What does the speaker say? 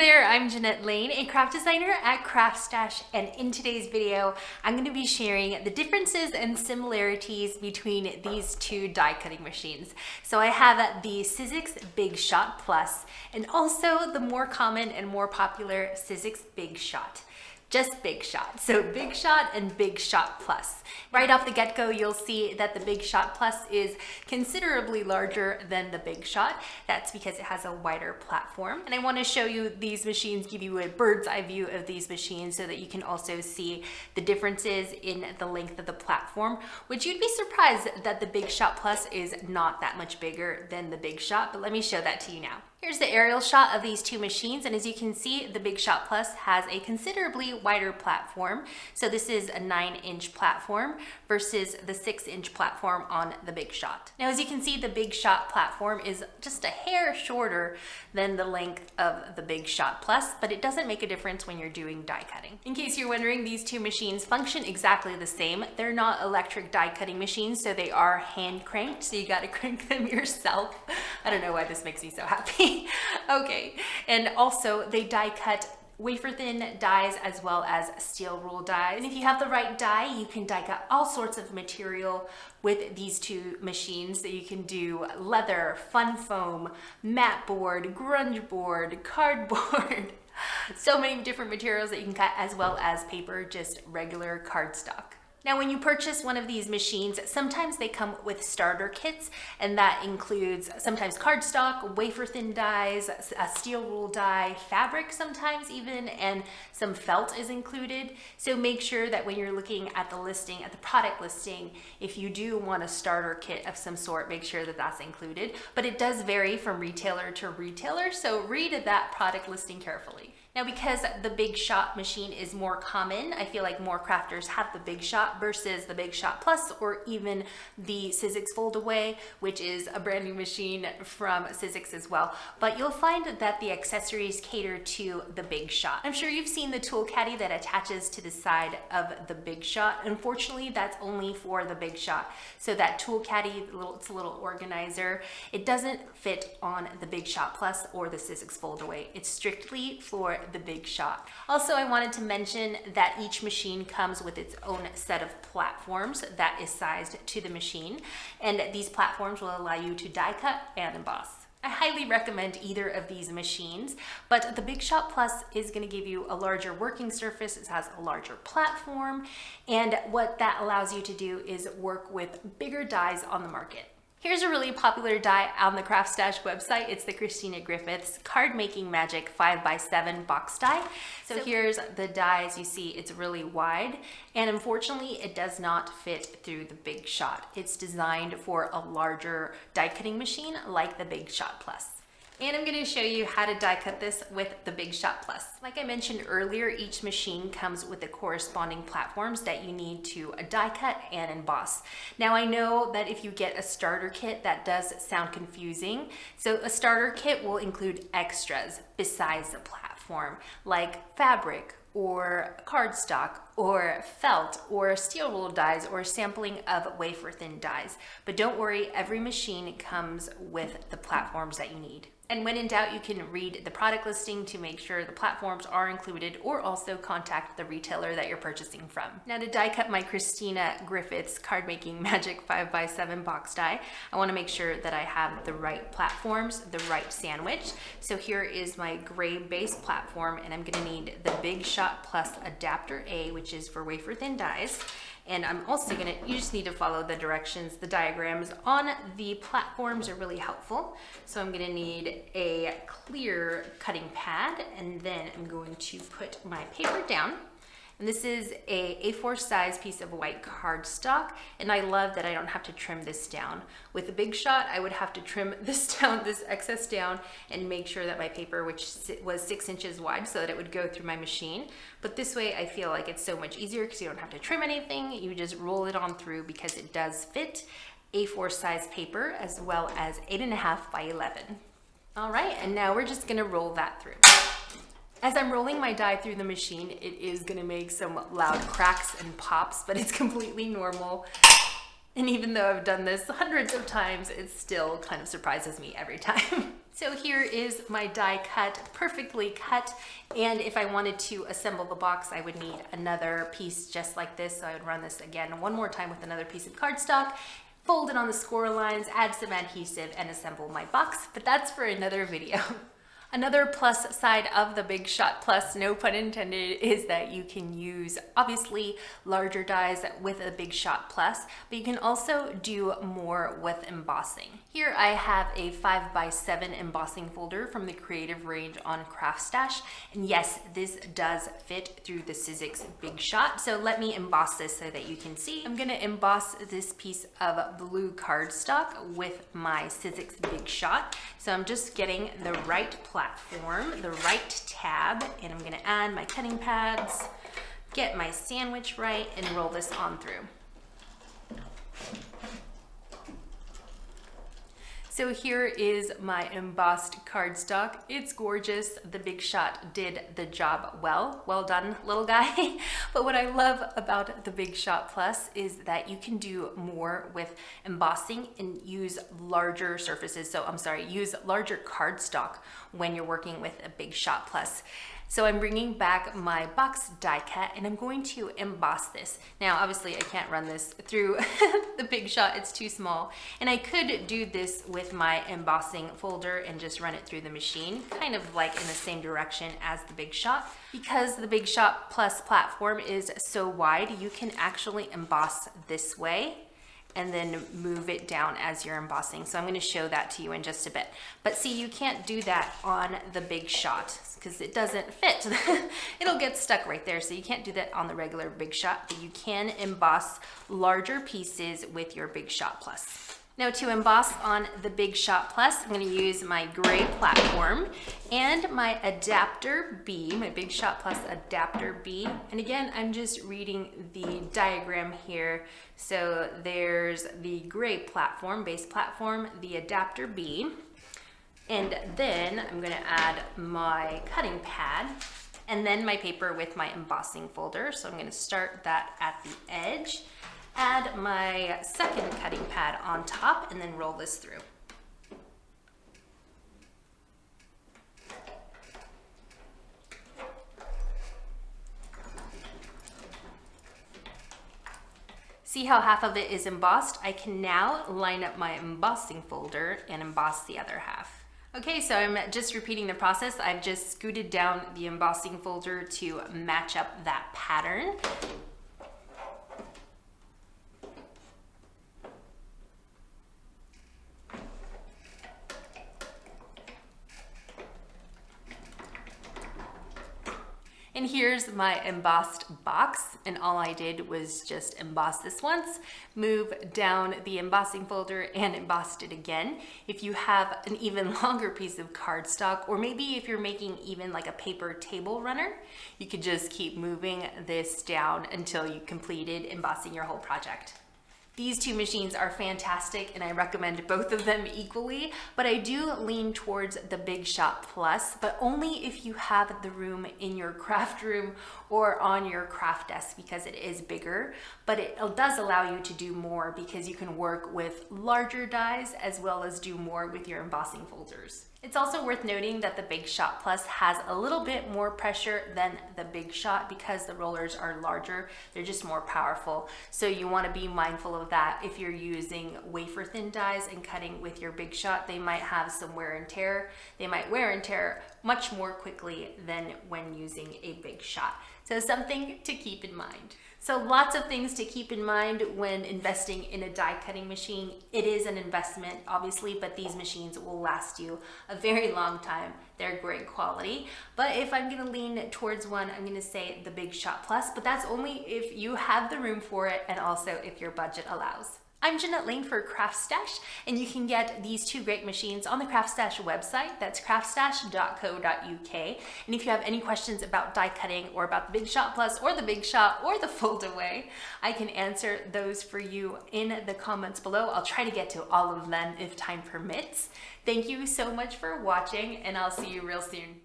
there, I'm Jeanette Lane, a craft designer at CraftStash, and in today's video, I'm going to be sharing the differences and similarities between these two die cutting machines. So I have the Sizzix Big Shot Plus and also the more common and more popular Sizzix Big Shot. Just Big Shot. So Big Shot and Big Shot Plus. Right off the get-go, you'll see that the Big Shot Plus is considerably larger than the Big Shot. That's because it has a wider platform. And I want to show you these machines, give you a bird's eye view of these machines so that you can also see the differences in the length of the platform, which you'd be surprised that the Big Shot Plus is not that much bigger than the Big Shot, but let me show that to you now. Here's the aerial shot of these two machines, and as you can see, the Big Shot Plus has a considerably wider platform. So this is a 9-inch platform versus the 6-inch platform on the Big Shot. Now, as you can see, the Big Shot platform is just a hair shorter than the length of the Big Shot Plus, but it doesn't make a difference when you're doing die cutting. In case you're wondering, these two machines function exactly the same. They're not electric die cutting machines, so they are hand cranked, so you gotta crank them yourself. I don't know why this makes me so happy. Okay, and also they die cut wafer thin dies as well as steel rule dies. And if you have the right die, you can die cut all sorts of material with these two machines. So you can do leather, fun foam, mat board, grunge board, cardboard, so many different materials that you can cut, as well as paper, just regular cardstock. Now, when you purchase one of these machines, sometimes they come with starter kits, and that includes sometimes cardstock, wafer thin dies, a steel rule die, fabric sometimes even, and some felt is included. So make sure that when you're looking at the listing, at the product listing, if you do want a starter kit of some sort, make sure that that's included. But it does vary from retailer to retailer, so read that product listing carefully. Now, because the Big Shot machine is more common, I feel like more crafters have the Big Shot versus the Big Shot Plus, or even the Sizzix Foldaway, which is a brand new machine from Sizzix as well. But you'll find that the accessories cater to the Big Shot. I'm sure you've seen the tool caddy that attaches to the side of the Big Shot. Unfortunately, that's only for the Big Shot. So that tool caddy, it's a little organizer. It doesn't fit on the Big Shot Plus or the Sizzix Foldaway. It's strictly for the Big Shot. Also, I wanted to mention that each machine comes with its own set of platforms that is sized to the machine, and these platforms will allow you to die cut and emboss. I highly recommend either of these machines, but the Big Shot Plus is going to give you a larger working surface. It has a larger platform, and what that allows you to do is work with bigger dies on the market. Here's a really popular die on the CraftStash website. It's the Christina Griffith's Card Making Magic 5x7 box die. So here's the die. As you see, it's really wide, and unfortunately it does not fit through the Big Shot. It's designed for a larger die cutting machine like the Big Shot Plus. And I'm going to show you how to die cut this with the Big Shot Plus. Like I mentioned earlier, each machine comes with the corresponding platforms that you need to die cut and emboss. Now, I know that if you get a starter kit, that does sound confusing. So a starter kit will include extras besides the platform, like fabric, or cardstock, or felt, or steel rule dies, or sampling of wafer thin dies. But don't worry, every machine comes with the platforms that you need. And when in doubt, you can read the product listing to make sure the platforms are included, or also contact the retailer that you're purchasing from. Now, to die cut my Christina Griffith's Card Making Magic 5x7 box die, I want to make sure that I have the right platforms, the right sandwich. So here is my gray base platform, and I'm going to need the Big Shot Plus Adapter A, which is for wafer thin dies. And I'm also you just need to follow the directions. The diagrams on the platforms are really helpful. So I'm gonna need a clear cutting pad, and then I'm going to put my paper down. And this is a A4 size piece of white cardstock, and I love that I don't have to trim this down. With the Big Shot, I would have to trim this down, this excess down, and make sure that my paper, which was 6 inches wide, so that it would go through my machine. But this way, I feel like it's so much easier because you don't have to trim anything. You just roll it on through because it does fit A4 size paper, as well as 8.5 by 11. All right, and now we're just gonna roll that through. As I'm rolling my die through the machine, it is gonna make some loud cracks and pops, but it's completely normal. And even though I've done this hundreds of times, it still kind of surprises me every time. So here is my die cut, perfectly cut. And if I wanted to assemble the box, I would need another piece just like this. So I would run this again one more time with another piece of cardstock, fold it on the score lines, add some adhesive, and assemble my box. But that's for another video. Another plus side of the Big Shot Plus, no pun intended, is that you can use obviously larger dies with a Big Shot Plus, but you can also do more with embossing. Here I have a 5x7 embossing folder from the creative range on CraftStash. And yes, this does fit through the Sizzix Big Shot. So let me emboss this so that you can see. I'm gonna emboss this piece of blue cardstock with my Sizzix Big Shot. So I'm just getting the right platform, the right tab, and I'm gonna add my cutting pads, get my sandwich right, and roll this on through. So here is my embossed cardstock. It's gorgeous. The Big Shot did the job well. Well done, little guy. But what I love about the Big Shot Plus is that you can do more with embossing and use larger surfaces. So I'm sorry, use larger cardstock when you're working with a Big Shot Plus. So I'm bringing back my box die cut and I'm going to emboss this. Now, obviously I can't run this through the Big Shot, it's too small. And I could do this with my embossing folder and just run it through the machine, kind of like in the same direction as the Big Shot. Because the Big Shot Plus platform is so wide, you can actually emboss this way and then move it down as you're embossing. So I'm gonna show that to you in just a bit. But see, you can't do that on the Big Shot because it doesn't fit. It'll get stuck right there. So you can't do that on the regular Big Shot, but you can emboss larger pieces with your Big Shot Plus. Now to emboss on the Big Shot Plus, I'm gonna use my gray platform and my adapter B, my Big Shot Plus adapter B. And again, I'm just reading the diagram here. So there's the gray platform, base platform, the adapter B. And then I'm gonna add my cutting pad and then my paper with my embossing folder. So I'm gonna start that at the edge. Add my second cutting pad on top and then roll this through. See how half of it is embossed? I can now line up my embossing folder and emboss the other half. Okay, so I'm just repeating the process. I've just scooted down the embossing folder to match up that pattern. And here's my embossed box, and all I did was just emboss this once, move down the embossing folder and embossed it again. If you have an even longer piece of cardstock, or maybe if you're making even like a paper table runner, you could just keep moving this down until you completed embossing your whole project. These two machines are fantastic and I recommend both of them equally, but I do lean towards the Big Shot Plus, but only if you have the room in your craft room or on your craft desk because it is bigger, but it does allow you to do more because you can work with larger dies as well as do more with your embossing folders. It's also worth noting that the Big Shot Plus has a little bit more pressure than the Big Shot because the rollers are larger. They're just more powerful. So you want to be mindful of that. If you're using wafer thin dies and cutting with your Big Shot, they might have some wear and tear. They might wear and tear much more quickly than when using a Big Shot. So something to keep in mind. So lots of things to keep in mind when investing in a die cutting machine. It is an investment, obviously, but these machines will last you a very long time. They're great quality. But if I'm gonna lean towards one, I'm gonna say the Big Shot Plus, but that's only if you have the room for it and also if your budget allows. I'm Jeanette Lane for CraftStash, and you can get these two great machines on the CraftStash website. That's craftstash.co.uk. And if you have any questions about die cutting or about the Big Shot Plus or the Big Shot or the fold away, I can answer those for you in the comments below. I'll try to get to all of them if time permits. Thank you so much for watching, and I'll see you real soon.